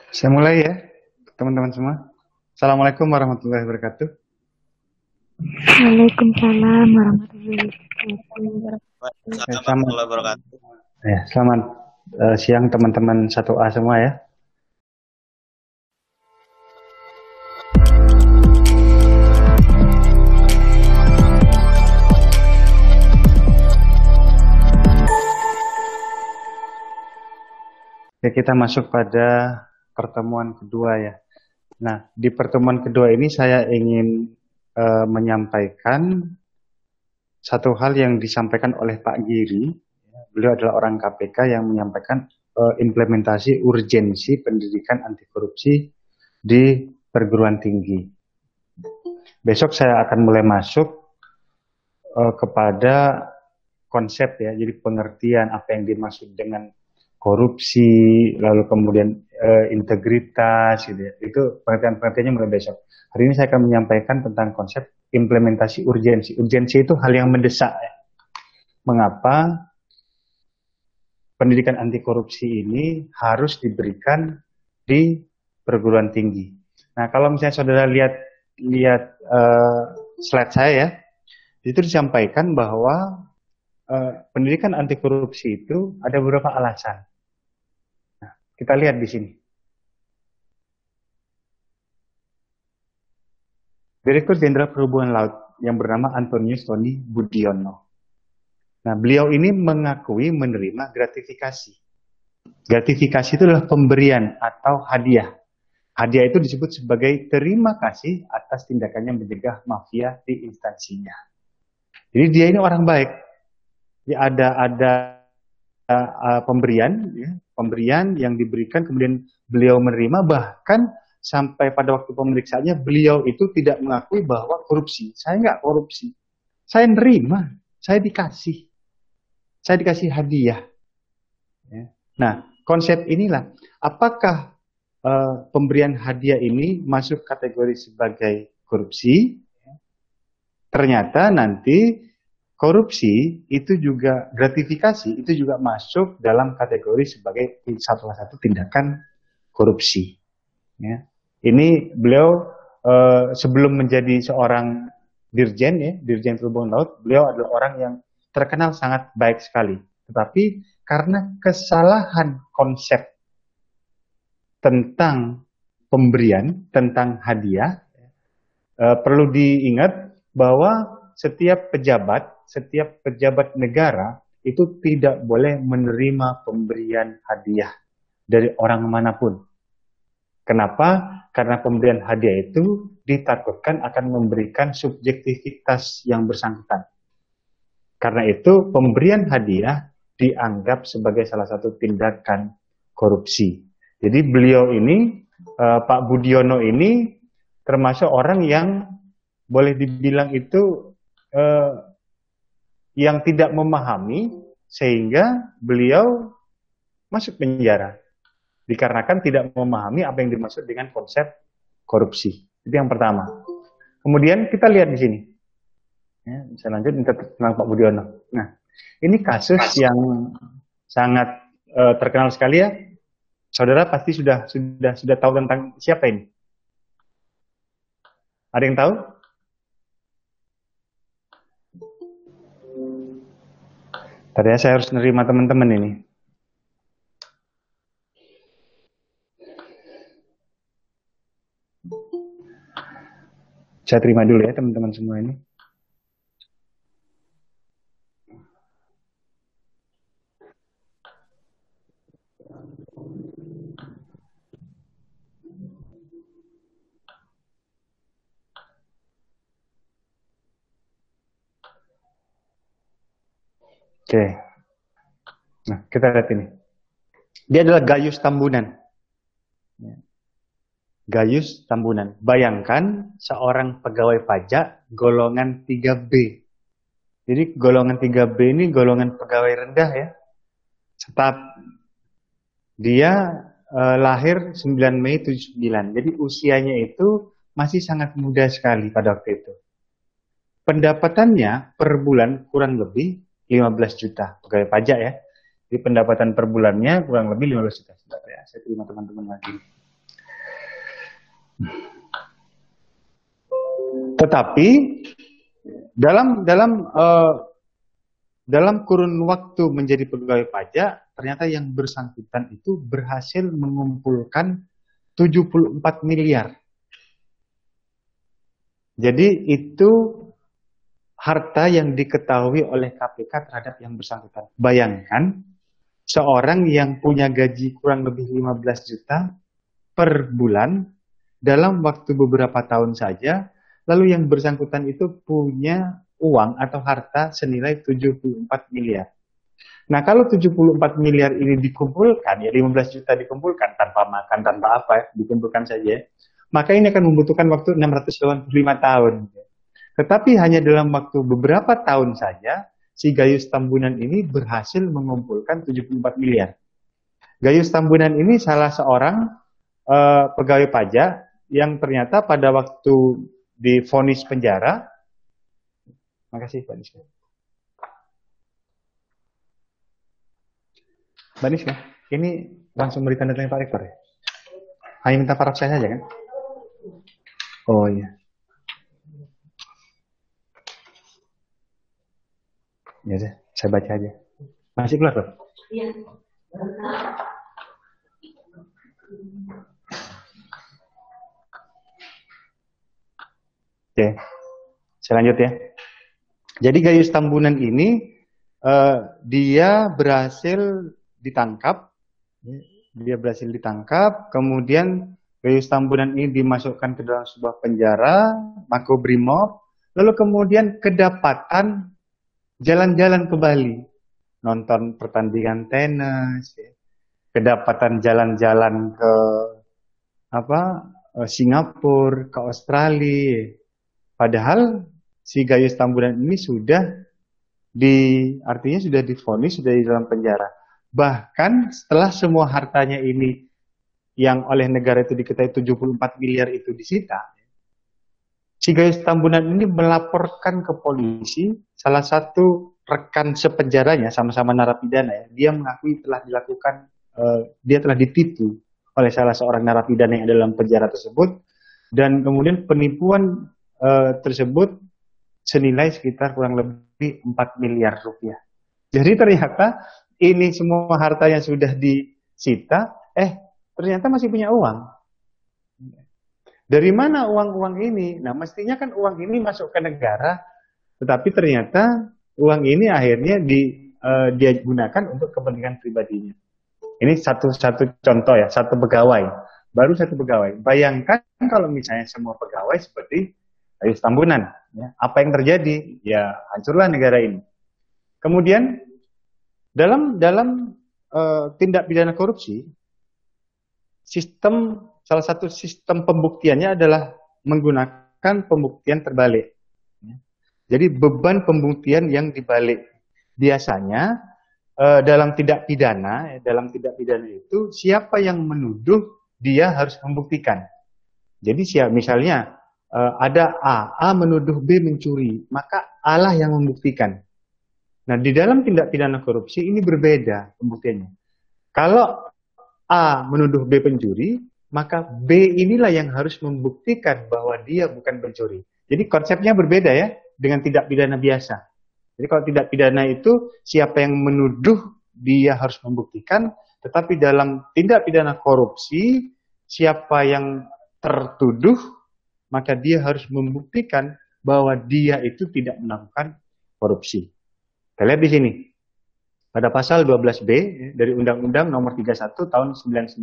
Saya mulai ya, teman-teman semua. Assalamualaikum warahmatullahi wabarakatuh. Waalaikumsalam warahmatullahi wabarakatuh. Waalaikumsalam Selamat, warahmatullahi wabarakatuh. selamat siang teman-teman 1A semua ya. Ya, kita masuk pada pertemuan kedua ya. Nah, di pertemuan kedua ini saya ingin menyampaikan satu hal yang disampaikan oleh Pak Giri. Beliau adalah orang KPK yang menyampaikan implementasi urgensi pendidikan anti korupsi di perguruan tinggi. Besok saya akan mulai masuk kepada konsep ya, jadi pengertian apa yang dimaksud dengan korupsi, lalu kemudian integritas, gitu ya. Itu pengertian-pengertiannya mulai besok. Hari ini saya akan menyampaikan tentang konsep implementasi urgensi. Urgensi itu hal yang mendesak. Ya. Mengapa pendidikan anti korupsi ini harus diberikan di perguruan tinggi? Nah, kalau misalnya saudara lihat slide saya ya, itu disampaikan bahwa pendidikan anti korupsi itu ada beberapa alasan. Nah, kita lihat di sini. Direktur Jenderal Perhubungan Laut yang bernama Antonius Tony Budiono. Nah, beliau ini mengakui menerima gratifikasi. Gratifikasi itu adalah pemberian atau hadiah. Hadiah itu disebut sebagai terima kasih atas tindakannya mencegah mafia di instansinya. Jadi dia ini orang baik. Ya, ada pemberian, ya, pemberian yang diberikan kemudian beliau menerima, bahkan sampai pada waktu pemeriksaannya beliau itu tidak mengakui bahwa korupsi. Saya nggak korupsi, saya nerima, saya dikasih hadiah. Ya. Nah, konsep inilah, apakah pemberian hadiah ini masuk kategori sebagai korupsi? Ternyata nanti korupsi itu juga, gratifikasi itu juga masuk dalam kategori sebagai salah satu tindakan korupsi. Ya. Ini beliau sebelum menjadi seorang dirjen ya, dirjen perhubungan laut, beliau adalah orang yang terkenal sangat baik sekali. Tetapi karena kesalahan konsep tentang pemberian, tentang hadiah, perlu diingat bahwa setiap pejabat negara itu tidak boleh menerima pemberian hadiah dari orang manapun. Kenapa? Karena pemberian hadiah itu ditakutkan akan memberikan subjektivitas yang bersangkutan. Karena itu pemberian hadiah dianggap sebagai salah satu tindakan korupsi. Jadi beliau ini, Pak Budiono ini termasuk orang yang boleh dibilang itu yang tidak memahami sehingga beliau masuk penjara dikarenakan tidak memahami apa yang dimaksud dengan konsep korupsi. Itu yang pertama. Kemudian kita lihat di sini. Ya, bisa lanjut tentang Pak Budiono. Nah, ini kasus yang sangat terkenal sekali ya. Saudara pasti sudah tahu tentang siapa ini. Ada yang tahu? Tadi saya harus nerima teman-teman ini. Saya terima dulu ya teman-teman semua ini. Oke. Nah, kita lihat ini. Dia adalah Gayus Tambunan. Gayus Tambunan. Bayangkan seorang pegawai pajak golongan 3B. Jadi golongan 3B ini golongan pegawai rendah ya. Sebab dia lahir 9 Mei 79. Jadi usianya itu masih sangat muda sekali pada waktu itu. Pendapatannya per bulan kurang lebih 15 juta pegawai pajak ya. Jadi pendapatan per bulannya kurang lebih 15 juta. Sebentar ya, saya terima teman-teman lagi. Tetapi dalam kurun waktu menjadi pegawai pajak, ternyata yang bersangkutan itu berhasil mengumpulkan 74 miliar. Jadi itu harta yang diketahui oleh KPK terhadap yang bersangkutan. Bayangkan, seorang yang punya gaji kurang lebih 15 juta per bulan, dalam waktu beberapa tahun saja, lalu yang bersangkutan itu punya uang atau harta senilai 74 miliar. Nah, kalau 74 miliar ini dikumpulkan, ya 15 juta dikumpulkan tanpa makan, tanpa apa, dikumpulkan saja, maka ini akan membutuhkan waktu 685 tahun. Tetapi hanya dalam waktu beberapa tahun saja, si Gayus Tambunan ini berhasil mengumpulkan 74 miliar. Gayus Tambunan ini salah seorang pegawai pajak yang ternyata pada waktu divonis penjara, makasih Pak Niska. Mbak Niska, ini langsung beri tanda tangan Pak Rektor ya? Hanya minta paraf saya saja kan? Oh iya. Ya deh, saya baca aja. Masih keluar loh? Iya. Oke, saya lanjut ya. Jadi Gayus Tambunan ini dia berhasil ditangkap, kemudian Gayus Tambunan ini dimasukkan ke dalam sebuah penjara, Makobrimob, lalu kemudian kedapatan jalan-jalan ke Bali, nonton pertandingan tenis, kedapatan jalan-jalan ke Singapura, ke Australia. Padahal si Gayus Tambunan ini artinya sudah divonis, sudah di dalam penjara. Bahkan setelah semua hartanya ini yang oleh negara itu diketahui 74 miliar itu disita, si Gayus Tambunan ini melaporkan ke polisi salah satu rekan sepenjaranya, sama-sama narapidana ya, dia mengakui telah dilakukan, dia telah ditipu oleh salah seorang narapidana yang ada dalam penjara tersebut, dan kemudian penipuan tersebut senilai sekitar kurang lebih 4 miliar rupiah. Jadi ternyata ini semua harta yang sudah disita, ternyata masih punya uang. Dari mana uang-uang ini? Nah, mestinya kan uang ini masuk ke negara, tetapi ternyata uang ini akhirnya dia gunakan untuk kepentingan pribadinya. Ini satu contoh ya, satu pegawai, baru satu pegawai. Bayangkan kalau misalnya semua pegawai seperti Gayus Tambunan, ya, apa yang terjadi? Ya, hancurlah negara ini. Kemudian dalam tindak pidana korupsi, salah satu sistem pembuktiannya adalah menggunakan pembuktian terbalik. Jadi beban pembuktian yang dibalik. Biasanya dalam tindak pidana itu siapa yang menuduh dia harus membuktikan. Jadi misalnya ada A menuduh B mencuri, maka A lah yang membuktikan. Nah, di dalam tindak pidana korupsi ini berbeda pembuktiannya. Kalau A menuduh B pencuri, maka B inilah yang harus membuktikan bahwa dia bukan pencuri. Jadi konsepnya berbeda ya dengan tindak pidana biasa. Jadi kalau tindak pidana itu siapa yang menuduh dia harus membuktikan, tetapi dalam tindak pidana korupsi siapa yang tertuduh maka dia harus membuktikan bahwa dia itu tidak melakukan korupsi. Kita lihat di sini. Pada pasal 12B dari Undang-Undang Nomor 31 Tahun 99.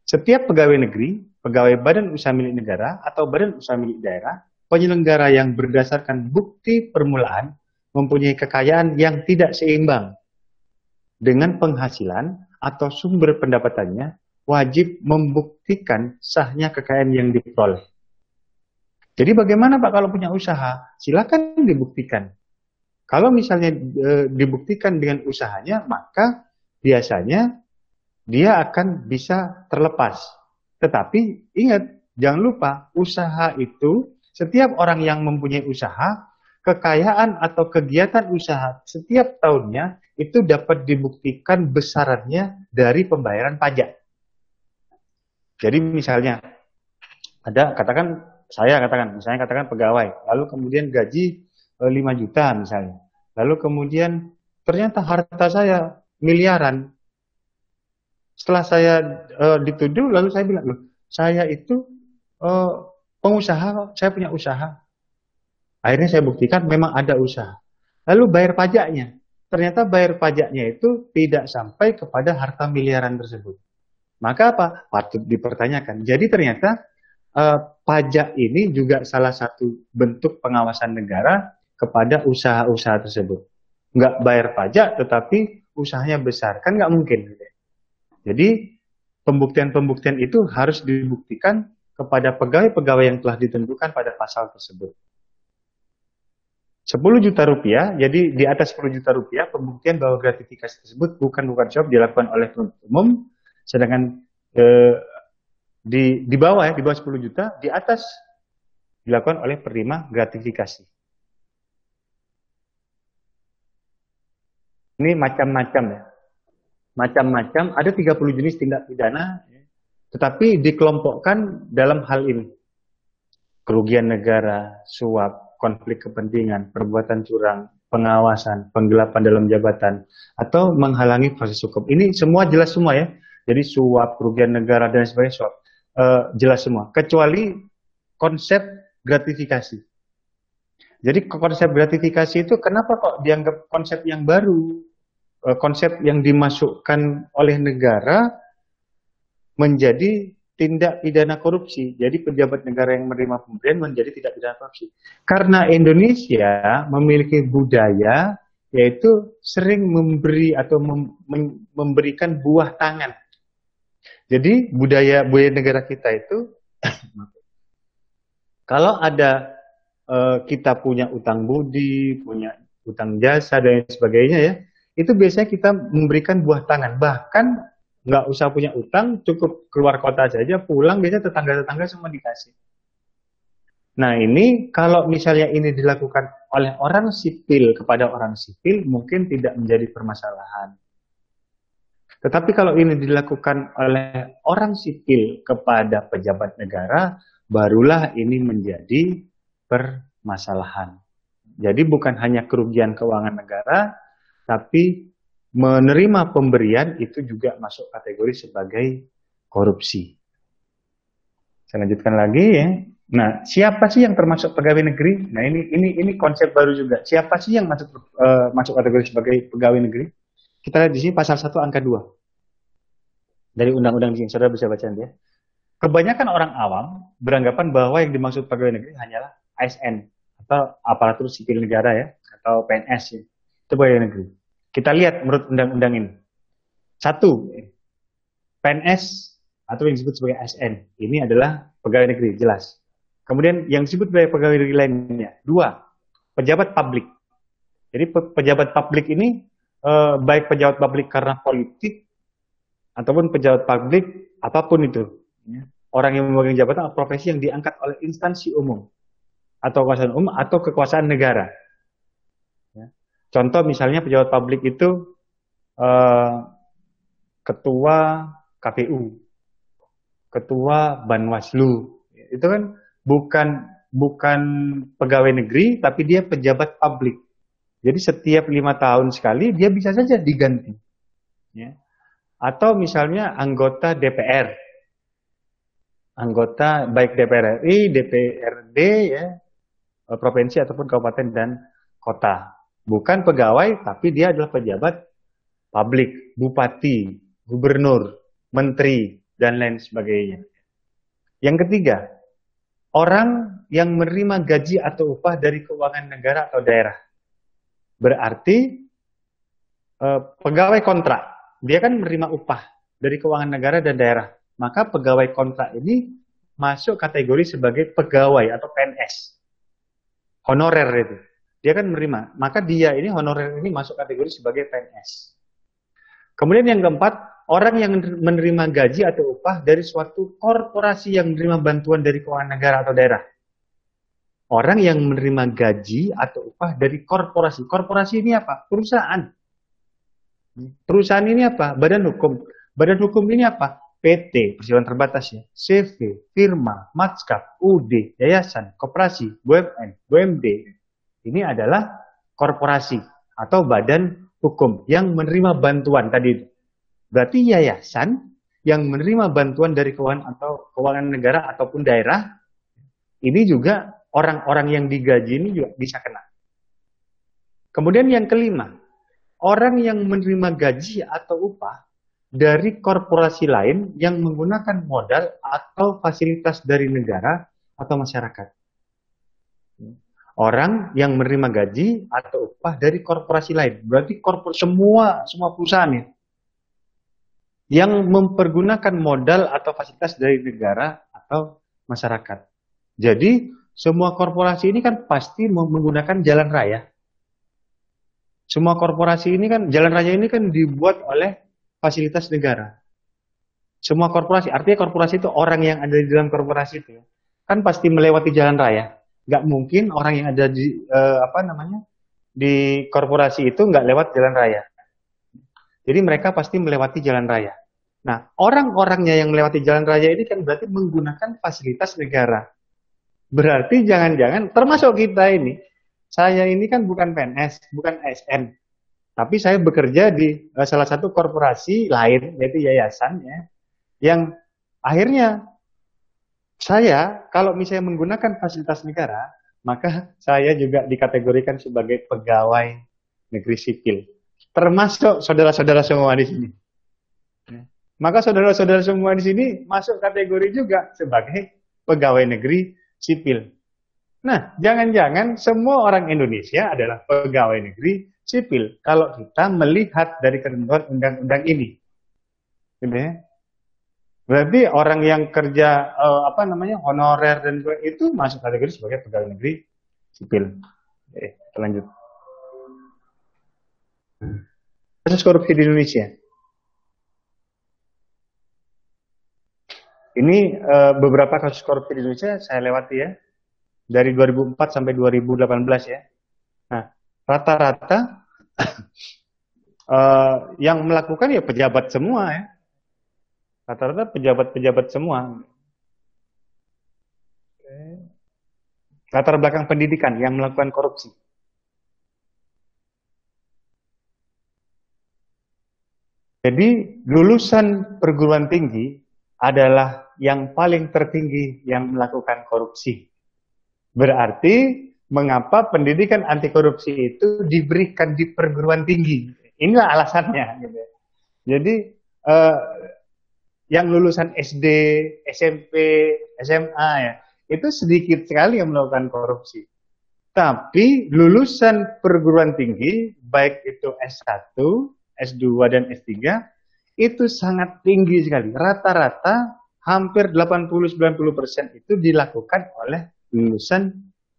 Setiap pegawai negeri, pegawai badan usaha milik negara atau badan usaha milik daerah, penyelenggara yang berdasarkan bukti permulaan mempunyai kekayaan yang tidak seimbang dengan penghasilan atau sumber pendapatannya, wajib membuktikan sahnya kekayaan yang diperoleh. Jadi bagaimana Pak kalau punya usaha? Silakan dibuktikan. Kalau misalnya dibuktikan dengan usahanya, maka biasanya dia akan bisa terlepas. Tetapi ingat, jangan lupa, usaha itu, setiap orang yang mempunyai usaha, kekayaan atau kegiatan usaha setiap tahunnya, itu dapat dibuktikan besarannya dari pembayaran pajak. Jadi misalnya, misalnya katakan pegawai, lalu kemudian gaji 5 juta misalnya. Lalu kemudian ternyata harta saya miliaran. Setelah saya dituduh, lalu saya bilang, loh, saya itu pengusaha, saya punya usaha. Akhirnya saya buktikan memang ada usaha. Lalu bayar pajaknya. Ternyata bayar pajaknya itu tidak sampai kepada harta miliaran tersebut. Maka apa? Patut dipertanyakan. Jadi ternyata pajak ini juga salah satu bentuk pengawasan negara kepada usaha-usaha tersebut. Nggak bayar pajak tetapi usahanya besar. Kan nggak mungkin. Jadi pembuktian-pembuktian itu harus dibuktikan kepada pegawai-pegawai yang telah ditentukan pada pasal tersebut. 10 juta rupiah, jadi di atas 10 juta rupiah pembuktian bahwa gratifikasi tersebut bukan workshop dilakukan oleh penuntut umum, sedangkan di bawah 10 juta, di atas dilakukan oleh penerima gratifikasi. Ini macam-macam ya. Macam-macam, ada 30 jenis tindak pidana, tetapi dikelompokkan dalam hal ini. Kerugian negara, suap, konflik kepentingan, perbuatan curang, pengawasan, penggelapan dalam jabatan, atau menghalangi proses hukum. Ini semua jelas semua ya. Jadi suap, kerugian negara, dan sebagainya suap. Jelas semua. Kecuali konsep gratifikasi. Jadi konsep gratifikasi itu kenapa kok dianggap konsep yang baru? Konsep yang dimasukkan oleh negara menjadi tindak pidana korupsi. Jadi pejabat negara yang menerima pemberian menjadi tindak pidana korupsi. Karena Indonesia memiliki budaya yaitu sering memberi atau memberikan buah tangan. Jadi budaya negara kita itu kalau ada kita punya utang budi, punya utang jasa dan sebagainya ya, itu biasanya kita memberikan buah tangan. Bahkan nggak usah punya utang, cukup keluar kota saja, pulang biasanya tetangga-tetangga semua dikasih. Nah ini kalau misalnya ini dilakukan oleh orang sipil kepada orang sipil, mungkin tidak menjadi permasalahan. Tetapi kalau ini dilakukan oleh orang sipil kepada pejabat negara, barulah ini menjadi permasalahan. Jadi bukan hanya kerugian keuangan negara, tapi menerima pemberian itu juga masuk kategori sebagai korupsi. Saya lanjutkan lagi ya. Nah, siapa sih yang termasuk pegawai negeri? Nah, ini konsep baru juga. Siapa sih yang masuk kategori sebagai pegawai negeri? Kita lihat di sini pasal 1 angka 2. Dari undang-undang di sini, saudara bisa baca ya. Kebanyakan orang awam beranggapan bahwa yang dimaksud pegawai negeri hanyalah ASN atau aparatur sipil negara ya, atau PNS ya. Itu pegawai negeri. Kita lihat menurut undang-undang ini. 1, PNS atau yang disebut sebagai ASN. Ini adalah pegawai negeri, jelas. Kemudian yang disebut sebagai pegawai negeri lainnya. 2, pejabat publik. Jadi pejabat publik ini baik pejabat publik karena politik ataupun pejabat publik apapun itu. Orang yang memegang jabatan atau profesi yang diangkat oleh instansi umum atau kekuasaan umum atau kekuasaan negara. Contoh misalnya pejabat publik itu ketua KPU, ketua Banwaslu, itu kan bukan pegawai negeri, tapi dia pejabat publik. Jadi setiap 5 tahun sekali dia bisa saja diganti. Ya. Atau misalnya anggota DPR, anggota baik DPR RI, DPRD, ya, provinsi ataupun kabupaten dan kota. Bukan pegawai, tapi dia adalah pejabat publik, bupati, gubernur, menteri, dan lain sebagainya. Yang ketiga, orang yang menerima gaji atau upah dari keuangan negara atau daerah. Berarti pegawai kontrak, dia kan menerima upah dari keuangan negara dan daerah. Maka pegawai kontrak ini masuk kategori sebagai pegawai atau PNS. Honorer itu. Dia kan menerima, maka dia ini honorer ini masuk kategori sebagai PNS. Kemudian yang keempat, orang yang menerima gaji atau upah dari suatu korporasi yang menerima bantuan dari keuangan negara atau daerah. Orang yang menerima gaji atau upah dari korporasi. Korporasi ini apa? Perusahaan. Perusahaan ini apa? Badan hukum. Badan hukum ini apa? PT, perseroan terbatas ya, CV, firma, maskap, UD, yayasan, koperasi, BUMN, BUMD. Ini adalah korporasi atau badan hukum yang menerima bantuan tadi. Berarti yayasan yang menerima bantuan dari keuangan atau keuangan negara ataupun daerah, ini juga orang-orang yang digaji ini juga bisa kena. Kemudian yang kelima, orang yang menerima gaji atau upah dari korporasi lain yang menggunakan modal atau fasilitas dari negara atau masyarakat. Orang yang menerima gaji atau upah dari korporasi lain, berarti semua perusahaan ya, yang mempergunakan modal atau fasilitas dari negara atau masyarakat. Jadi semua korporasi ini kan pasti menggunakan jalan raya. Semua korporasi ini kan, jalan raya ini kan dibuat oleh fasilitas negara. Semua korporasi, artinya korporasi itu orang yang ada di dalam korporasi itu kan pasti melewati jalan raya. Nggak mungkin orang yang ada di di korporasi itu nggak lewat jalan raya. Jadi mereka pasti melewati jalan raya. Nah, orang-orangnya yang melewati jalan raya ini kan berarti menggunakan fasilitas negara. Berarti jangan-jangan termasuk kita ini. Saya ini kan bukan PNS, bukan ASN. Tapi saya bekerja di salah satu korporasi lain, yaitu yayasan ya, yang akhirnya saya kalau misalnya menggunakan fasilitas negara, maka saya juga dikategorikan sebagai pegawai negeri sipil. Termasuk saudara-saudara semua di sini. Maka saudara-saudara semua di sini masuk kategori juga sebagai pegawai negeri sipil. Nah, jangan-jangan semua orang Indonesia adalah pegawai negeri sipil kalau kita melihat dari ketentuan undang-undang ini. Gitu ya. Berarti orang yang kerja honorer dan itu masuk kategori sebagai pegawai negeri sipil. Kita lanjut. Kasus korupsi di Indonesia. Ini beberapa kasus korupsi di Indonesia saya lewati ya. Dari 2004 sampai 2018 ya. Nah, rata-rata yang melakukan ya pejabat semua ya. Rata-rata pejabat-pejabat semua. Latar belakang pendidikan yang melakukan korupsi. Jadi lulusan perguruan tinggi adalah yang paling tertinggi yang melakukan korupsi. Berarti mengapa pendidikan anti korupsi itu diberikan di perguruan tinggi? Inilah alasannya. Gitu. Jadi yang lulusan SD, SMP, SMA ya, itu sedikit sekali yang melakukan korupsi. Tapi lulusan perguruan tinggi, baik itu S1, S2 dan S3, itu sangat tinggi sekali. Rata-rata hampir 80-90% itu dilakukan oleh lulusan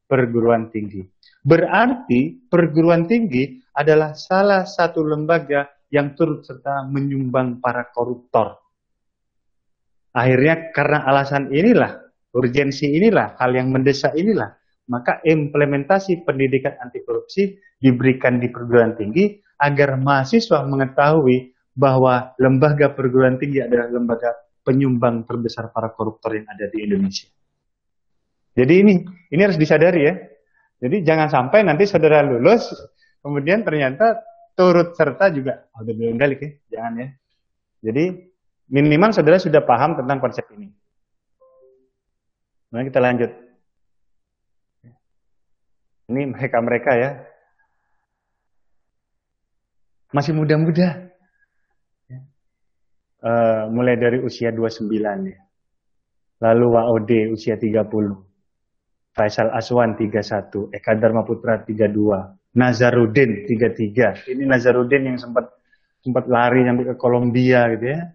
perguruan tinggi. Berarti perguruan tinggi adalah salah satu lembaga yang turut serta menyumbang para koruptor. Akhirnya karena alasan inilah, urgensi inilah, hal yang mendesak inilah, maka implementasi pendidikan anti korupsi diberikan di perguruan tinggi agar mahasiswa mengetahui bahwa lembaga perguruan tinggi adalah lembaga penyumbang terbesar para koruptor yang ada di Indonesia. Jadi ini harus disadari ya. Jadi jangan sampai nanti saudara lulus, kemudian ternyata turut serta juga, udah bilang balik ya, jangan ya. Jadi minimal saudara sudah paham tentang konsep ini. Nah kita lanjut. Ini mereka ya. Masih muda-muda. Mulai dari usia 29 ya. Lalu WAOD usia 30. Faisal Aswan 31, Eka Dharma Putra 32, Nazarudin 33. Ini Nazarudin yang sempat lari sampai ke Kolombia gitu ya.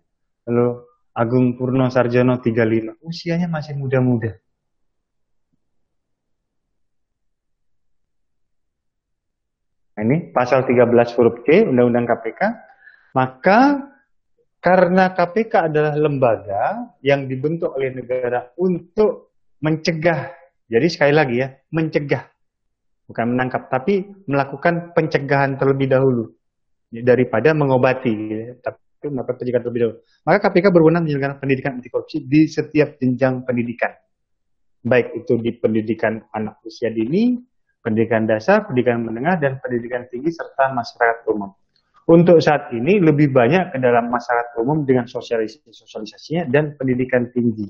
Lalu Agung Purno Sarjono 35. Usianya masih muda-muda. Nah, ini pasal 13 huruf C Undang-Undang KPK. Maka karena KPK adalah lembaga yang dibentuk oleh negara untuk mencegah. Jadi sekali lagi ya, mencegah. Bukan menangkap, tapi melakukan pencegahan terlebih dahulu. Daripada mengobati. Tapi itu mendapat pendidikan terlebih dahulu. Maka KPK berwenang menyelenggarakan pendidikan anti korupsi di setiap jenjang pendidikan. Baik itu di pendidikan anak usia dini, pendidikan dasar, pendidikan menengah, dan pendidikan tinggi, serta masyarakat umum. Untuk saat ini lebih banyak ke dalam masyarakat umum dengan sosialisasinya dan pendidikan tinggi.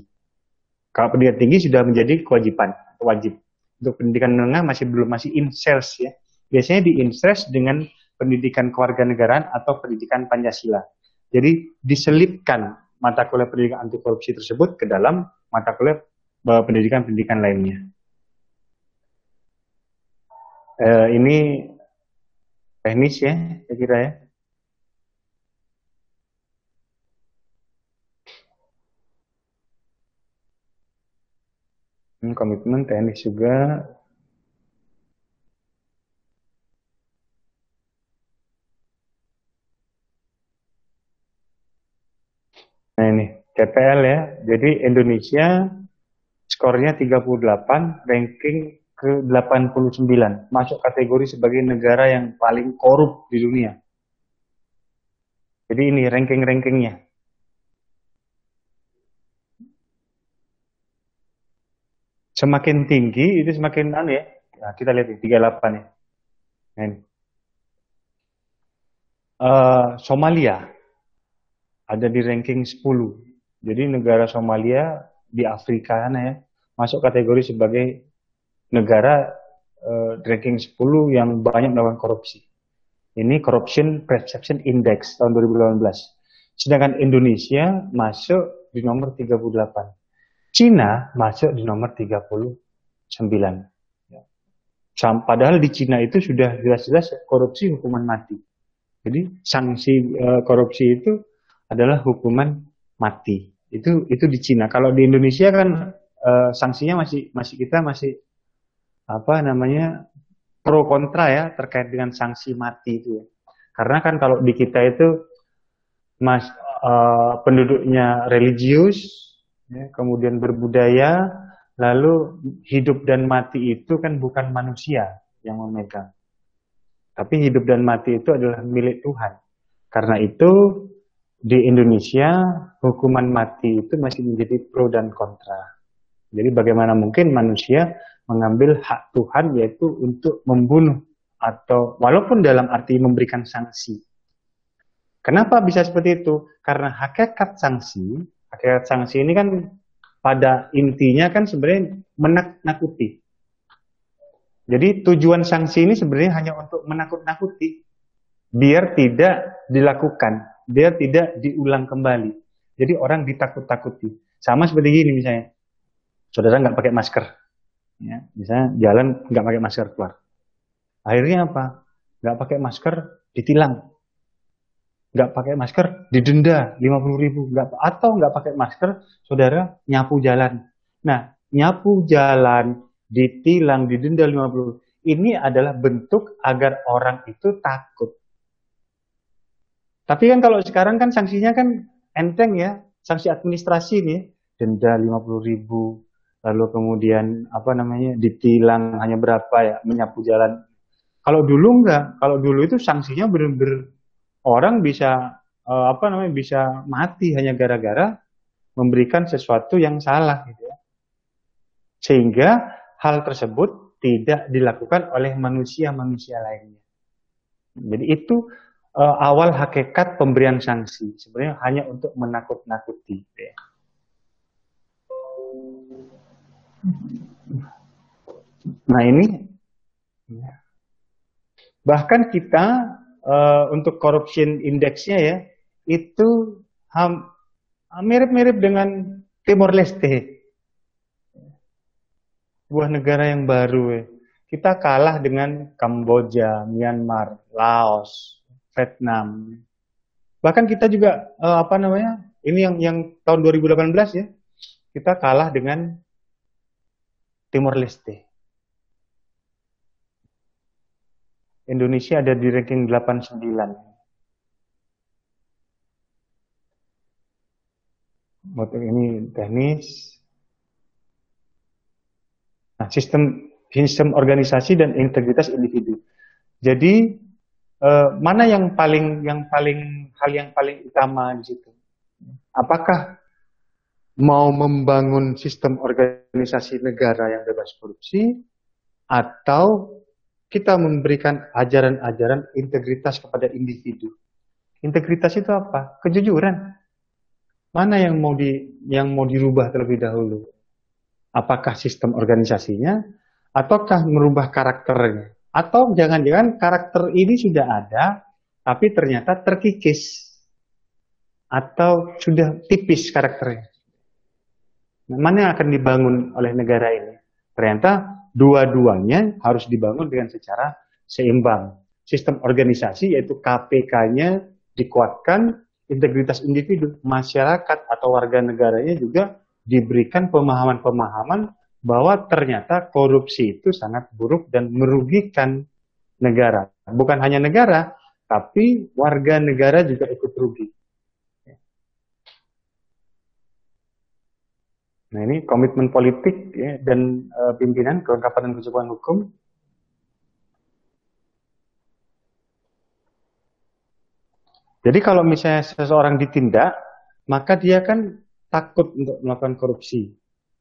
Kalau pendidikan tinggi sudah menjadi kewajiban, wajib. Untuk pendidikan menengah masih in-sales ya. Biasanya di-in-sales dengan pendidikan kewarganegaraan atau pendidikan Pancasila. Jadi diselipkan mata kuliah pendidikan anti korupsi tersebut ke dalam mata kuliah pendidikan-pendidikan lainnya. Ini teknis ya, saya kira ya. Komitmen teknis juga. Nah ini TPL ya. Jadi Indonesia skornya 38, ranking ke 89, masuk kategori sebagai negara yang paling korup di dunia. Jadi ini ranking-rankingnya. Semakin tinggi itu semakin ya. Nah, kita lihat 38 ya. Nah, ini. Somalia ada di ranking 10. Jadi negara Somalia di Afrika ya, masuk kategori sebagai negara ranking 10 yang banyak melakukan korupsi. Ini Corruption Perception Index tahun 2018. Sedangkan Indonesia masuk di nomor 38. Cina masuk di nomor 39. Padahal di Cina itu sudah jelas-jelas korupsi hukuman mati. Jadi sanksi korupsi itu adalah hukuman mati. Itu di Cina. Kalau di Indonesia kan sanksinya masih apa namanya pro kontra ya terkait dengan sanksi mati itu ya. Karena kan kalau di kita itu penduduknya religius, ya, kemudian berbudaya, lalu hidup dan mati itu kan bukan manusia yang memegang. Tapi hidup dan mati itu adalah milik Tuhan. Karena itu di Indonesia hukuman mati itu masih menjadi pro dan kontra. Jadi bagaimana mungkin manusia mengambil hak Tuhan yaitu untuk membunuh atau walaupun dalam arti memberikan sanksi. Kenapa bisa seperti itu? Karena hakikat sanksi ini kan pada intinya kan sebenarnya menakut-nakuti. Jadi tujuan sanksi ini sebenarnya hanya untuk menakut-nakuti biar tidak dilakukan, biar tidak diulang kembali. Jadi orang ditakut-takuti. Sama seperti gini misalnya, saudara nggak pakai masker, ya, misalnya jalan nggak pakai masker keluar. Akhirnya apa? Nggak pakai masker ditilang, nggak pakai masker didenda 50.000, atau nggak pakai masker, saudara nyapu jalan. Nah, nyapu jalan ditilang, didenda 50. Ini adalah bentuk agar orang itu takut. Tapi kan kalau sekarang kan sanksinya kan enteng ya, sanksi administrasi nih, denda 50.000, lalu kemudian apa namanya ditilang hanya berapa ya, menyapu jalan. Kalau dulu enggak, kalau dulu itu sanksinya benar-benar orang bisa bisa mati hanya gara-gara memberikan sesuatu yang salah gitu ya. Sehingga hal tersebut tidak dilakukan oleh manusia-manusia lainnya. Jadi itu awal hakikat pemberian sanksi. Sebenarnya hanya untuk menakut-nakuti. Ya. Nah ini, bahkan kita untuk corruption index-nya ya, itu mirip-mirip dengan Timor Leste. Sebuah negara yang baru ya. Kita kalah dengan Kamboja, Myanmar, Laos, Vietnam. Bahkan kita juga ini yang tahun 2018 ya, kita kalah dengan Timor Leste. Indonesia ada di ranking 89. Motif ini teknis. Nah, sistem organisasi dan integritas individu. Jadi mana hal yang paling utama di situ? Apakah mau membangun sistem organisasi negara yang bebas korupsi, atau kita memberikan ajaran-ajaran integritas kepada individu? Integritas itu apa? Kejujuran. Mana yang mau dirubah terlebih dahulu? Apakah sistem organisasinya, ataukah merubah karakternya? Atau jangan-jangan karakter ini sudah ada, tapi ternyata terkikis, atau sudah tipis karakternya. Mana yang akan dibangun oleh negara ini? Ternyata dua-duanya harus dibangun dengan secara seimbang. Sistem organisasi yaitu KPK-nya dikuatkan, integritas individu, masyarakat atau warga negaranya juga diberikan pemahaman-pemahaman bahwa ternyata korupsi itu sangat buruk dan merugikan negara. Bukan hanya negara, tapi warga negara juga ikut rugi. Nah, ini komitmen politik ya, dan pimpinan, kelengkapan dan kecukupan hukum. Jadi kalau misalnya seseorang ditindak, maka dia kan takut untuk melakukan korupsi.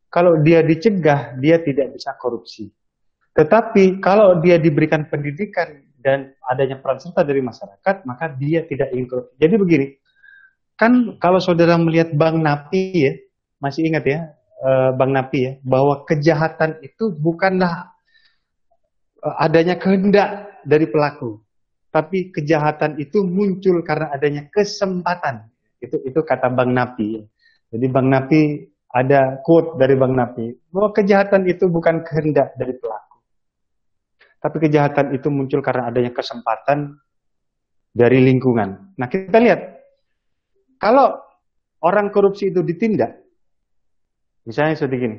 Kalau dia dicegah, dia tidak bisa korupsi. Tetapi kalau dia diberikan pendidikan dan adanya peran serta dari masyarakat, maka dia tidak ingin korupsi. Jadi begini, kan kalau saudara melihat Bang Napi ya, masih ingat ya, Bang Napi ya, bahwa kejahatan itu bukanlah adanya kehendak dari pelaku, tapi kejahatan itu muncul karena adanya kesempatan. Itu kata Bang Napi. Jadi Bang Napi, ada quote dari Bang Napi bahwa kejahatan itu bukan kehendak dari pelaku, tapi kejahatan itu muncul karena adanya kesempatan dari lingkungan. Nah, kita lihat kalau orang korupsi itu ditindak, misalnya seperti gini,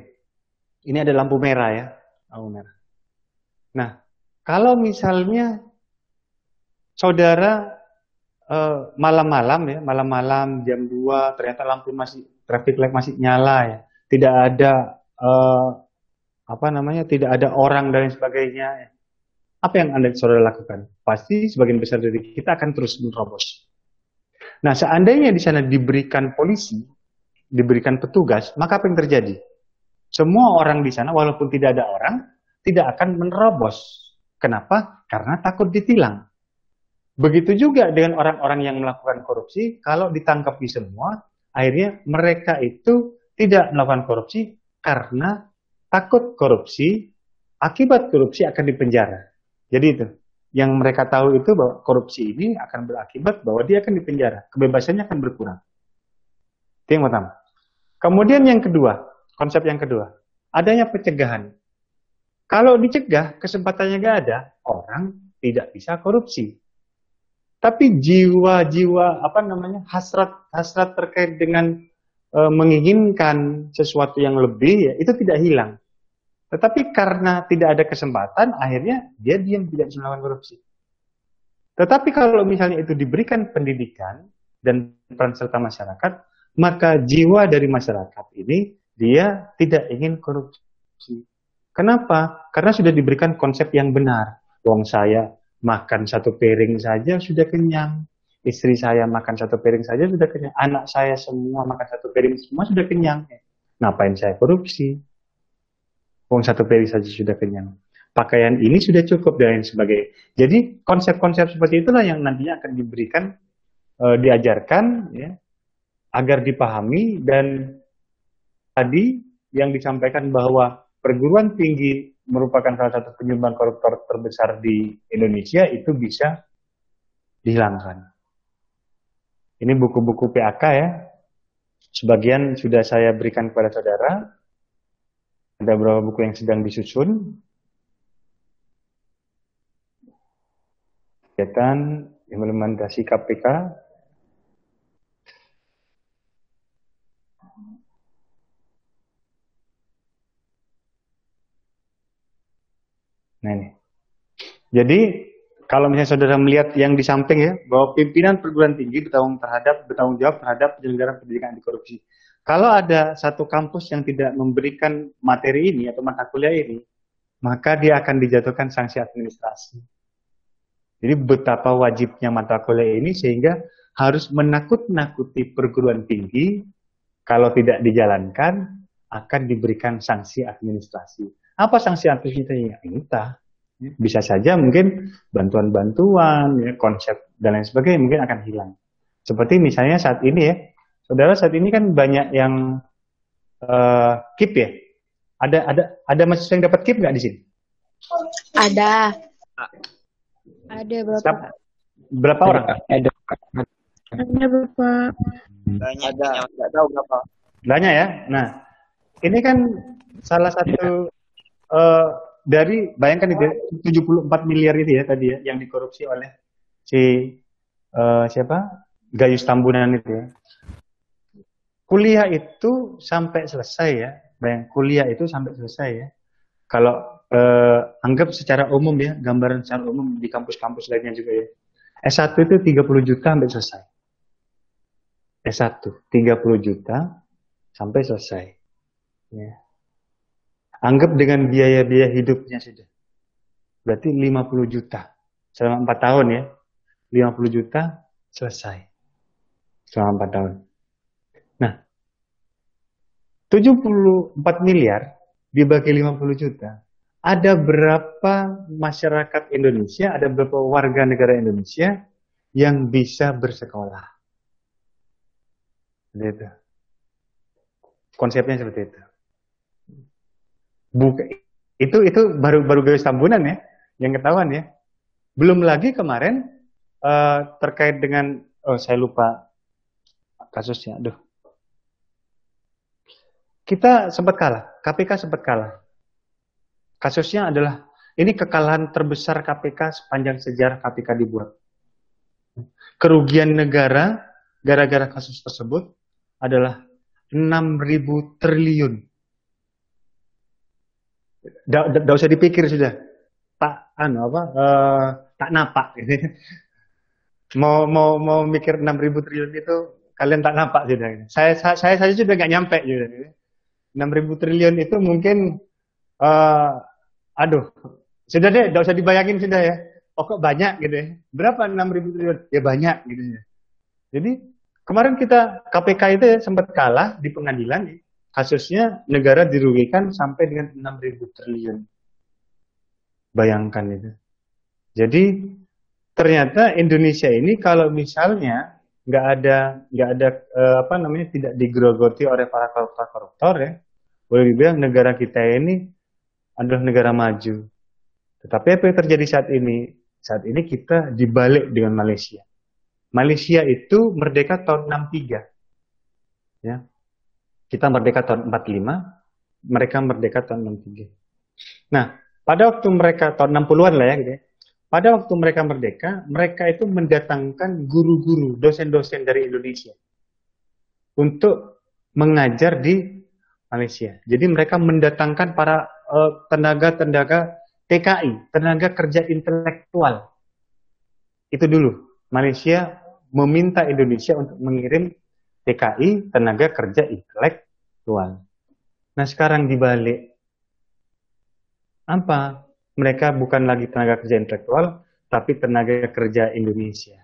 ini ada lampu merah ya, lampu merah. Nah, kalau misalnya saudara malam-malam jam 2 ternyata lampu traffic light masih nyala ya, tidak ada tidak ada orang dan lain sebagainya. Apa yang saudara lakukan? Pasti sebagian besar dari kita akan terus menerobos. Nah, seandainya di sana diberikan polisi, diberikan petugas, maka apa yang terjadi? Semua orang di sana, walaupun tidak ada orang, tidak akan menerobos. Kenapa? Karena takut ditilang. Begitu juga dengan orang-orang yang melakukan korupsi, kalau ditangkap di semua, akhirnya mereka itu tidak melakukan korupsi karena takut korupsi, akibat korupsi akan dipenjara. Jadi itu, yang mereka tahu itu bahwa korupsi ini akan berakibat bahwa dia akan dipenjara, kebebasannya akan berkurang. Itu yang pertama. Kemudian yang kedua, konsep yang kedua, adanya pencegahan. Kalau dicegah, kesempatannya nggak ada, orang tidak bisa korupsi. Tapi jiwa-jiwa hasrat terkait dengan menginginkan sesuatu yang lebih ya, itu tidak hilang. Tetapi karena tidak ada kesempatan, akhirnya dia diam, tidak bisa melakukan korupsi. Tetapi kalau misalnya itu diberikan pendidikan dan peran serta masyarakat, maka jiwa dari masyarakat ini dia tidak ingin korupsi. Kenapa? Karena sudah diberikan konsep yang benar. Wong saya makan satu piring saja sudah kenyang, istri saya makan satu piring saja sudah kenyang, anak saya semua makan satu piring semua sudah kenyang. Ngapain saya korupsi? Wong satu piring saja sudah kenyang. Pakaian ini sudah cukup dan lain sebagainya. Jadi konsep-konsep seperti itulah yang nantinya akan diberikan, diajarkan, ya, agar dipahami. Dan tadi yang disampaikan bahwa perguruan tinggi merupakan salah satu penyumbang koruptor terbesar di Indonesia, itu bisa dihilangkan. Ini buku-buku PAK ya, sebagian sudah saya berikan kepada saudara. Ada beberapa buku yang sedang disusun. Kegiatan implementasi KPK. Nah ini. Jadi kalau misalnya saudara melihat yang di samping ya, bahwa pimpinan perguruan tinggi bertanggung jawab terhadap penyelenggaraan pendidikan anti korupsi. Kalau ada satu kampus yang tidak memberikan materi ini atau mata kuliah ini, maka dia akan dijatuhkan sanksi administrasi. Jadi betapa wajibnya mata kuliah ini sehingga harus menakut-nakuti perguruan tinggi kalau tidak dijalankan akan diberikan sanksi administrasi. Apa sanksi administrasinya? Entah. Bisa saja mungkin bantuan-bantuan, ya, konsep dan lain sebagainya mungkin akan hilang. Seperti misalnya saat ini ya, saudara saat ini kan banyak yang KIP ya. Ada mahasiswa yang dapat KIP nggak di sini? Ada. Ada berapa? Berapa orang? Ada. Ada berapa? Banyak. Nggak tahu berapa. Banyak ya. Nah, ini kan salah satu dari bayangkan itu 74 miliar itu ya tadi ya yang dikorupsi oleh si siapa? Gayus Tambunan itu ya. Kuliah itu sampai selesai ya. Bayang kuliah itu sampai selesai ya. Kalau anggap secara umum ya, gambaran secara umum di kampus-kampus lainnya juga ya. S1 itu 30 juta sampai selesai. S1 30 juta sampai selesai. Ya. Anggap dengan biaya-biaya hidupnya sudah. Berarti 50 juta. Selama 4 tahun ya. 50 juta selesai. Selama 4 tahun. Nah, 74 miliar dibagi 50 juta. Ada berapa masyarakat Indonesia, ada berapa warga negara Indonesia yang bisa bersekolah? Gitu. Konsepnya seperti itu. Itu baru Gayus Tambunan ya, yang ketahuan ya. Belum lagi kemarin terkait dengan saya lupa kasusnya. Aduh. Kita sempat kalah, KPK sempat kalah. Kasusnya adalah ini kekalahan terbesar KPK sepanjang sejarah KPK dibuat. Kerugian negara gara-gara kasus tersebut adalah 6.000 triliun. Tidak usah dipikir sudah. Tak napak. Mau mikir 6.000 triliun itu kalian tak napak sudah. Saya sudah nggak nyampe sudah. 6.000 triliun itu mungkin sudah deh, tidak usah dibayangin sudah ya. Oh kok banyak gitu ya. Berapa 6.000 triliun? Ya banyak gitu ya. Jadi kemarin kita KPK itu ya, sempat kalah di pengadilan ya. Kasusnya negara dirugikan sampai dengan 6.000 triliun. Bayangkan itu. Jadi ternyata Indonesia ini kalau misalnya nggak ada tidak digerogoti oleh para koruptor ya, boleh dibilang negara kita ini adalah negara maju. Tetapi apa yang terjadi saat ini? Saat ini kita dibalik dengan Malaysia. Malaysia itu merdeka tahun 63. Ya. Kita merdeka tahun 45, mereka merdeka tahun 63. Nah, pada waktu mereka tahun 60-an lah ya gitu ya. Pada waktu mereka merdeka, mereka itu mendatangkan guru-guru, dosen-dosen dari Indonesia untuk mengajar di Malaysia. Jadi mereka mendatangkan para tenaga-tenaga TKI, tenaga kerja intelektual. Itu dulu. Malaysia meminta Indonesia untuk mengirim TKI, tenaga kerja intelektual. Nah sekarang dibalik. Apa? Mereka bukan lagi tenaga kerja intelektual, tapi tenaga kerja Indonesia.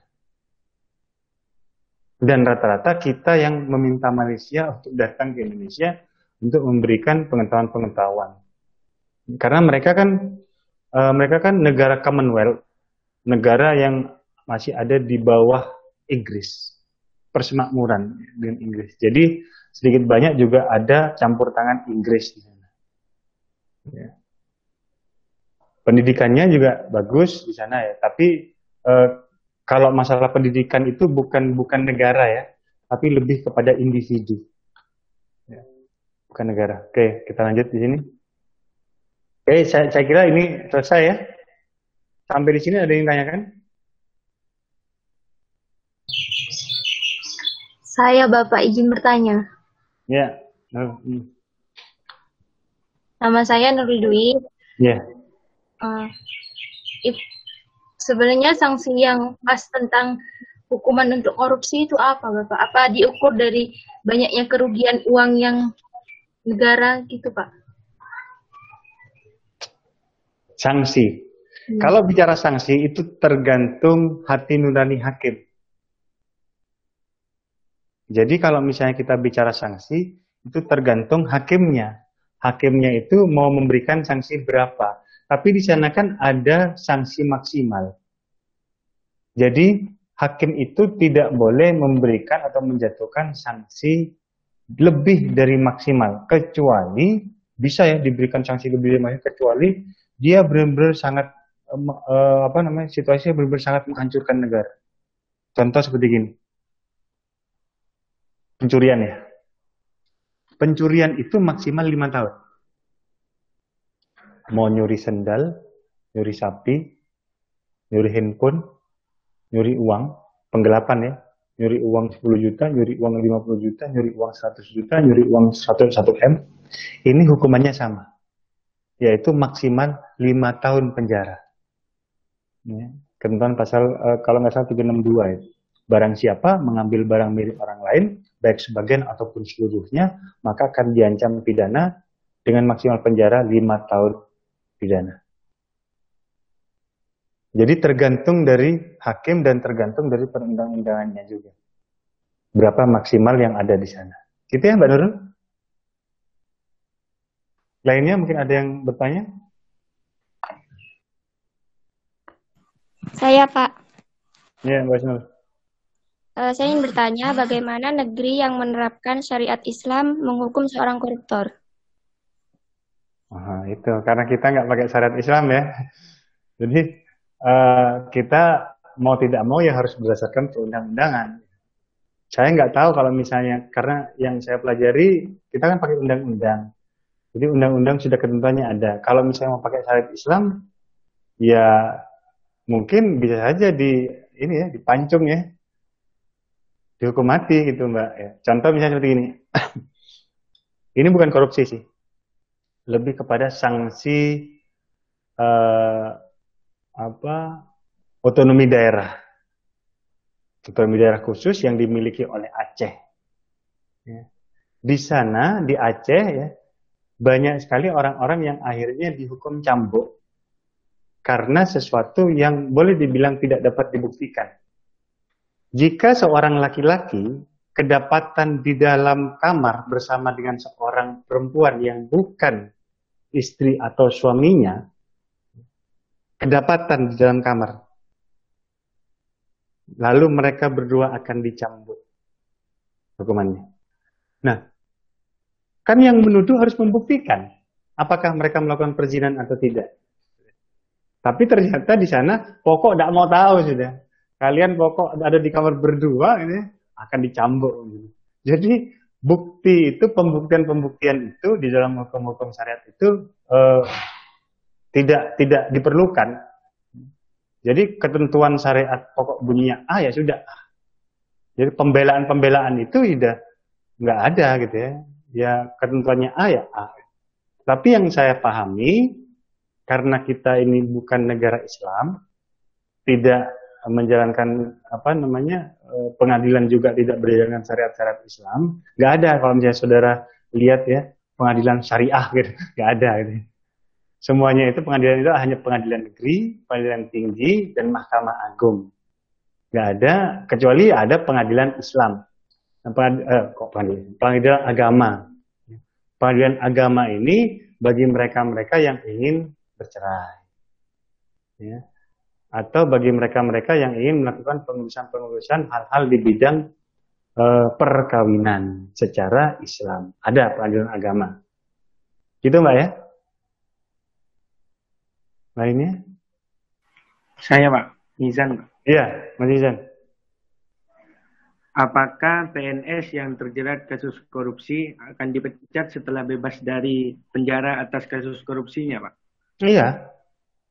Dan rata-rata kita yang meminta Malaysia untuk datang ke Indonesia untuk memberikan pengetahuan-pengetahuan. Karena mereka kan negara Commonwealth, negara yang masih ada di bawah Inggris, persemakmuran dengan Inggris. Jadi sedikit banyak juga ada campur tangan Inggris di sana. Ya. Pendidikannya juga bagus di sana ya, tapi kalau masalah pendidikan itu bukan negara ya, tapi lebih kepada individu. Ya. Bukan negara. Oke, kita lanjut di sini. Oke, saya kira ini selesai ya. Sampai di sini ada yang tanyakan? Saya Bapak izin bertanya. Ya. Nama saya Nurul Dwi. Ya. Sebenarnya sanksi yang pas tentang hukuman untuk korupsi itu apa, Bapak? Apa diukur dari banyaknya kerugian uang yang negara gitu, Pak? Sanksi. Kalau bicara sanksi itu tergantung hati nurani hakim. Jadi kalau misalnya kita bicara sanksi, itu tergantung hakimnya. Hakimnya itu mau memberikan sanksi berapa. Tapi di sana kan ada sanksi maksimal. Jadi hakim itu tidak boleh memberikan atau menjatuhkan sanksi lebih dari maksimal. Kecuali, bisa ya diberikan sanksi lebih dari maksimal, kecuali dia benar-benar sangat, situasinya benar-benar sangat menghancurkan negara. Contoh seperti gini. Pencurian ya. Pencurian itu maksimal 5 tahun. Mau nyuri sendal, nyuri sapi, nyuri handphone, nyuri uang, penggelapan ya. Nyuri uang 10 juta, nyuri uang 50 juta, nyuri uang 100 juta, nyuri uang 1 M. Ini hukumannya sama. Yaitu maksimal 5 tahun penjara. Ya. Ketentuan pasal, kalau nggak salah 362 ya. Barang siapa mengambil barang milik orang lain, baik sebagian ataupun seluruhnya, maka akan diancam pidana dengan maksimal penjara 5 tahun pidana. Jadi tergantung dari hakim dan tergantung dari perundang-undangannya juga. Berapa maksimal yang ada di sana. Gitu ya Mbak Nurul? Lainnya mungkin ada yang bertanya? Saya Pak. Ya Mbak Nurul. Saya ingin bertanya bagaimana negeri yang menerapkan syariat Islam menghukum seorang koruptor? Itu karena kita nggak pakai syariat Islam ya. Jadi kita mau tidak mau ya harus berdasarkan perundang-undangan. Saya nggak tahu kalau misalnya, karena yang saya pelajari kita kan pakai undang-undang. Jadi undang-undang sudah ketentuannya ada. Kalau misalnya mau pakai syariat Islam, ya mungkin bisa saja dipancung ya. Dihukum mati gitu Mbak. Ya. Contoh misalnya seperti ini. Ini bukan korupsi sih. Lebih kepada sanksi otonomi daerah. Otonomi daerah khusus yang dimiliki oleh Aceh. Ya. Di sana, di Aceh ya, banyak sekali orang-orang yang akhirnya dihukum cambuk karena sesuatu yang boleh dibilang tidak dapat dibuktikan. Jika seorang laki-laki kedapatan di dalam kamar bersama dengan seorang perempuan yang bukan istri atau suaminya, kedapatan di dalam kamar, lalu mereka berdua akan dicambuk hukumannya. Nah, kan yang menuduh harus membuktikan apakah mereka melakukan perzinahan atau tidak. Tapi ternyata di sana pokok tidak mau tahu sudah. Kalian pokok ada di kamar berdua ini akan dicambuk. Jadi bukti itu, pembuktian itu di dalam hukum-hukum syariat itu tidak diperlukan. Jadi ketentuan syariat pokok bunyinya ya sudah. Jadi pembelaan itu sudah nggak ada gitu ya. Ya ketentuannya ya A. Tapi yang saya pahami, karena kita ini bukan negara Islam, tidak menjalankan pengadilan juga tidak berdasarkan syariat-syariat Islam, nggak ada kalau misalnya saudara lihat ya pengadilan syariah gitu, nggak ada gitu. Semuanya itu pengadilan itu hanya pengadilan negeri, pengadilan tinggi dan Mahkamah Agung, nggak ada kecuali ada pengadilan Islam, pengadilan agama. Pengadilan agama ini bagi mereka-mereka yang ingin bercerai, ya. Atau bagi mereka-mereka yang ingin melakukan pengurusan hal-hal di bidang perkawinan secara Islam. Ada pengadilan agama. Gitu Mbak ya? Lainnya? Saya Pak, Nizan Pak. Iya, Mas Nizan. Apakah PNS yang terjerat kasus korupsi akan dipecat setelah bebas dari penjara atas kasus korupsinya Pak? Iya,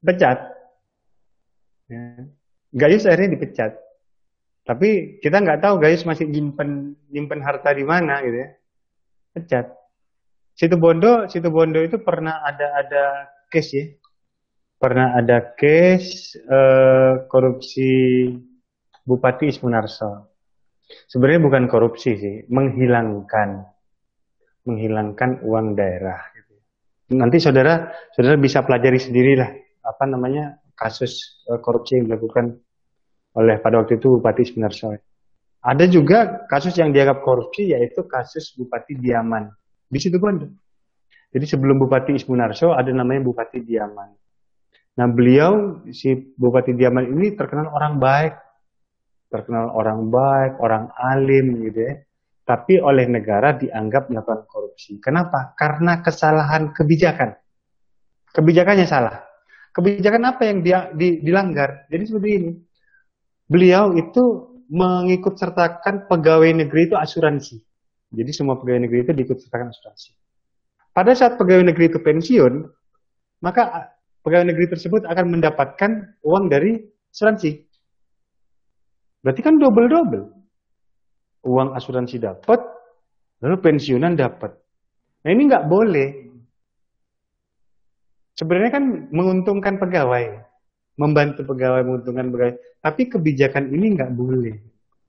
pecat. Ya. Gayus akhirnya dipecat. Tapi kita nggak tahu Gayus masih nyimpen harta di mana gitu ya. Pecat. Situbondo itu pernah ada case ya. Pernah ada case korupsi Bupati Ismunarso. Sebenarnya bukan korupsi sih, menghilangkan uang daerah. Nanti saudara bisa pelajari sendirilah kasus korupsi yang dilakukan oleh pada waktu itu Bupati Ismunarso. Ada juga kasus yang dianggap korupsi, yaitu kasus Bupati Diaman. Di situ pun. Jadi sebelum Bupati Ismunarso ada namanya Bupati Diaman. Nah beliau, si Bupati Diaman ini terkenal orang baik. Orang alim gitu ya. Tapi oleh negara dianggap melakukan korupsi. Kenapa? Karena kesalahan kebijakan. Kebijakannya salah. Kebijakan apa yang dilanggar? Jadi seperti ini. Beliau itu mengikut sertakan pegawai negeri itu asuransi. Jadi semua pegawai negeri itu diikut sertakan asuransi. Pada saat pegawai negeri itu pensiun, maka pegawai negeri tersebut akan mendapatkan uang dari asuransi. Berarti kan double-double. Uang asuransi dapat, lalu pensiunan dapat. Nah ini nggak boleh. Sebenarnya kan menguntungkan pegawai. Membantu pegawai, menguntungkan pegawai. Tapi kebijakan ini nggak boleh.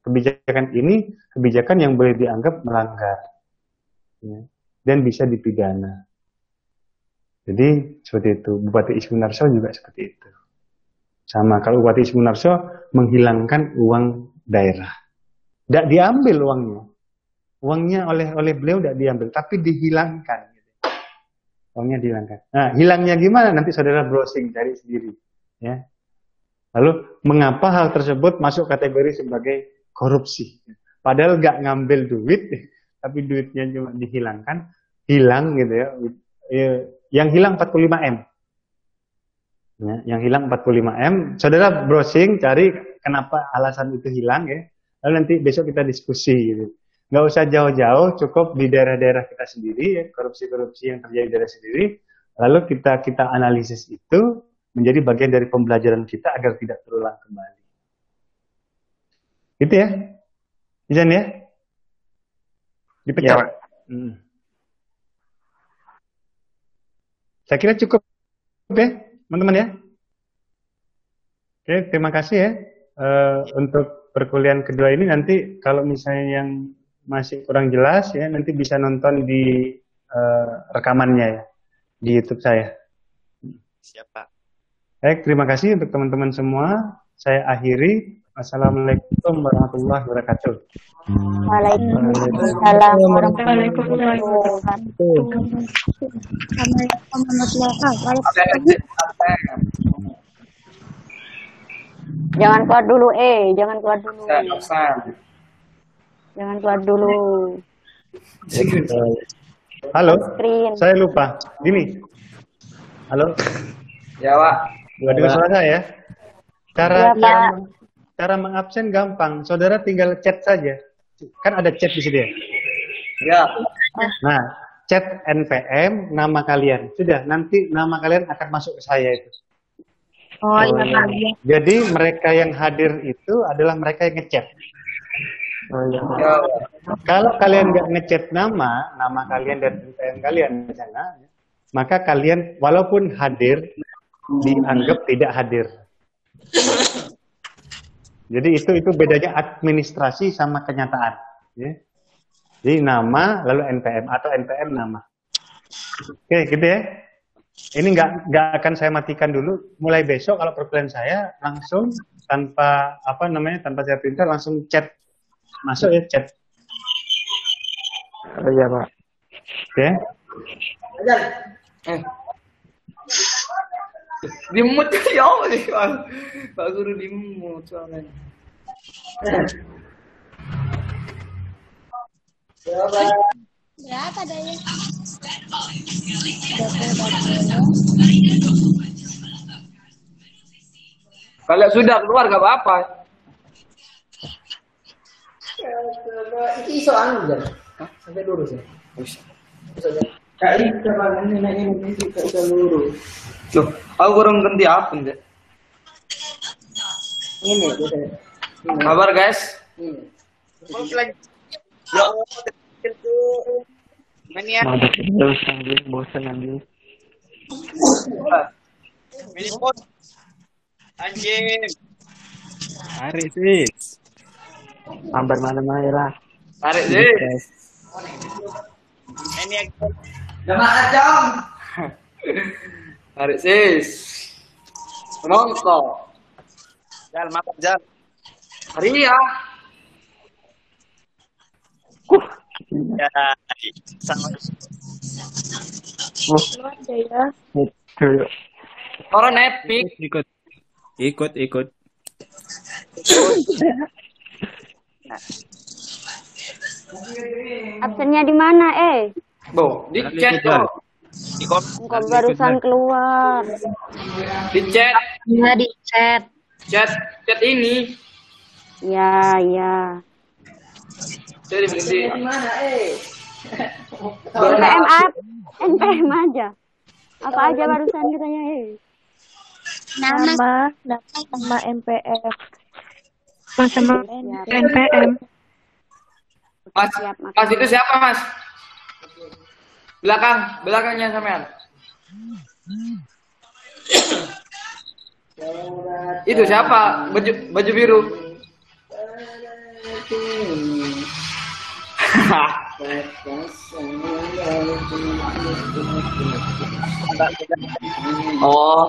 Kebijakan ini kebijakan yang boleh dianggap melanggar. Ya. Dan bisa dipidana. Jadi seperti itu. Bupati Ismunarso juga seperti itu. Sama, kalau Bupati Ismunarso menghilangkan uang daerah. Tidak diambil uangnya. Uangnya oleh beliau tidak diambil. Tapi dihilangkan. Uangnya dihilangkan. Nah, hilangnya gimana? Nanti saudara browsing, cari sendiri. Ya. Lalu mengapa hal tersebut masuk kategori sebagai korupsi? Padahal nggak ngambil duit, tapi duitnya cuma dihilangkan, hilang gitu ya. Yang hilang 45M. Ya, yang hilang 45M. Saudara browsing, cari kenapa alasan itu hilang ya. Lalu nanti besok kita diskusi gitu. Nggak usah jauh-jauh, cukup di daerah-daerah kita sendiri ya, korupsi-korupsi yang terjadi di daerah sendiri. Lalu kita analisis itu menjadi bagian dari pembelajaran kita agar tidak terulang kembali. Gitu ya? Izan ya? Dipecat. Ya, saya kira cukup ya, teman-teman ya. Oke, terima kasih ya. Untuk perkuliahan kedua ini nanti kalau misalnya yang masih kurang jelas ya, nanti bisa nonton di rekamannya ya, di YouTube saya. Siapa? Baik, terima kasih untuk teman-teman semua. Saya akhiri. Wassalamualaikum warahmatullahi wabarakatuh. Waalaikumsalam warahmatullahi wabarakatuh. Jangan keluar dulu, jangan keluar dulu. Jangan keluar dulu. Halo, saya lupa. Gini. Halo. Ya, Pak. Nggak dengar suara saya ya? Cara mengabsen gampang. Saudara tinggal chat saja. Kan ada chat di sini ya? Ya. Nah, chat NPM, nama kalian. Sudah, nanti nama kalian akan masuk ke saya itu. Oh iya. Jadi mereka yang hadir itu adalah mereka yang ngechat. Oh, iya. Kalau kalian nggak ngechat nama kalian dan NPM kalian di sana, maka kalian walaupun hadir, dianggap tidak hadir. Jadi itu bedanya administrasi sama kenyataan. Ya. Jadi nama lalu NPM atau NPM nama. Oke, gitu ya. Ini nggak akan saya matikan dulu. Mulai besok kalau perkuliahan saya langsung tanpa tanpa saya perintah langsung chat masuk ya chat. Oh iya Pak. Oke. Dimut ya Pak Guru dimut soalnya. Berapa daya? Kalau sudah keluar gak apa-apa. Ini soal aja. Sampai lurus ya. Kali kebangan ini bisa lurus. Loh, aku kurang ganti apa nih? Ini Kabar guys? Ya itu mania. Bosan anjing. Minipot. Anjing. Tarik sih. Ambar malam aja lah. Tarik sih. Ini aku. Jamaah jam. Tarik sis. Nongko. Jal, maaf Jal. Ria. Ya, sama. Keluar deh ya. Orang epic. Ikut. Absennya di mana, Bo, di chat kok. Di komen. Engkau barusan keluar. Di chat. Ya di chat. Chat ini. Ya. Jadi berhenti. NPM aja. Apa aja barusan katanya, Nama MPF. Sama NPM. Mas itu siapa Mas? Belakangnya sampean. Itu siapa? Baju biru. Oh.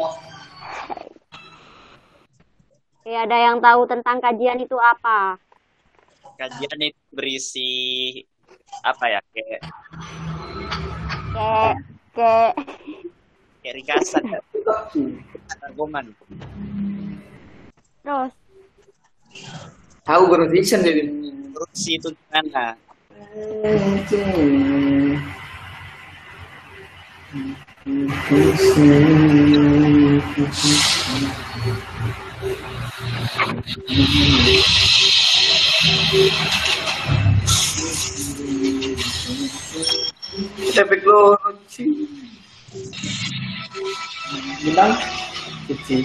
Ada yang tahu tentang kajian itu apa? Kajian itu berisi apa ya? Kayak Ringkasan. Argumen. terus Tahu bervision jadi. Korupsi itu gimana? Teknologi. Bilang kecil.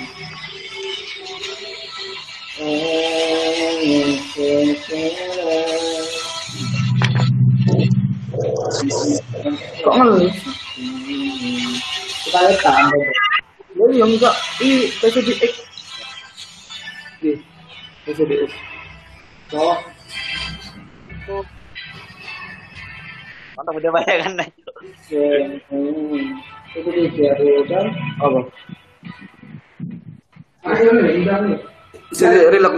Kok ngeluh? Kita lihat tambah. Lo yang enggak PCDX. PCDX. So. Mantap udah banyak kan? Itu dia kan apa? Ayo nih, nih. Relok.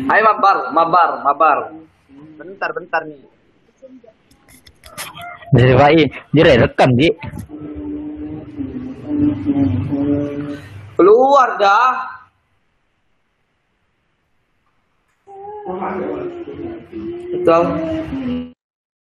Hai mabar. Bentar nih. Jadi Pak direkam Ji. Keluar dah. Betul.